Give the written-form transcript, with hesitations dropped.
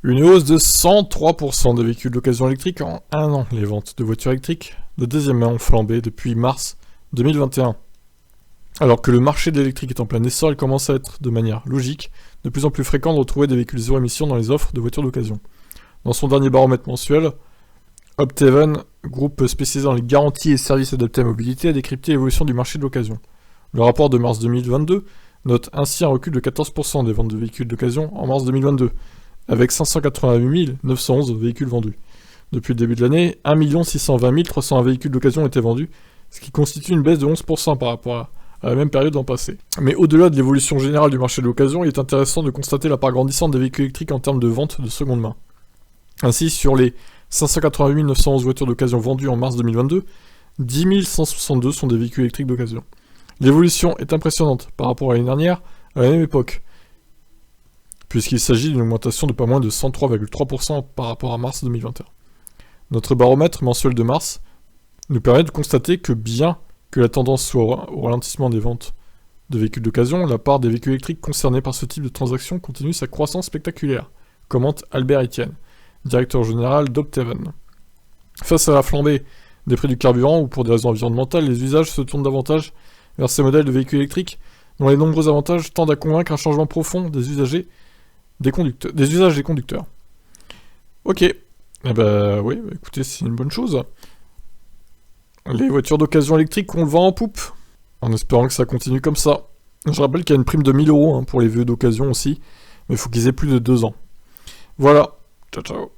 Une hausse de 103% des véhicules d'occasion électrique en un an. Les ventes de voitures électriques de deuxième main ont flambé depuis mars 2021. Alors que le marché de l'électrique est en plein essor, il commence à être, de manière logique, de plus en plus fréquent de retrouver des véhicules zéro émission dans les offres de voitures d'occasion. Dans son dernier baromètre mensuel, Opteven, groupe spécialisé dans les garanties et services adaptés à la mobilité, a décrypté l'évolution du marché de l'occasion. Le rapport de mars 2022 note ainsi un recul de 14% des ventes de véhicules d'occasion en mars 2022, avec 588 911 véhicules vendus. Depuis le début de l'année, 1 620 301 véhicules d'occasion ont été vendus, ce qui constitue une baisse de 11% par rapport à la même période l'an passé. Mais au-delà de l'évolution générale du marché de l'occasion, il est intéressant de constater la part grandissante des véhicules électriques en termes de vente de seconde main. Ainsi, sur les 588 911 voitures d'occasion vendues en mars 2022, 10 162 sont des véhicules électriques d'occasion. L'évolution est impressionnante par rapport à l'année dernière, à la même époque, puisqu'il s'agit d'une augmentation de pas moins de 103,3% par rapport à mars 2021. Notre baromètre mensuel de mars nous permet de constater que bien que la tendance soit au ralentissement des ventes de véhicules d'occasion, la part des véhicules électriques concernés par ce type de transaction continue sa croissance spectaculaire, commente Albert Etienne, directeur général d'Opteven. Face à la flambée des prix du carburant ou pour des raisons environnementales, les usages se tournent davantage vers ces modèles de véhicules électriques dont les nombreux avantages tendent à convaincre un changement profond des usages des conducteurs. Ok, écoutez, c'est une bonne chose. Les voitures d'occasion électriques, on le vend en poupe, en espérant que ça continue comme ça. Je rappelle qu'il y a une prime de 1000 € pour les VE d'occasion aussi, mais il faut qu'ils aient plus de 2 ans. Voilà, ciao ciao.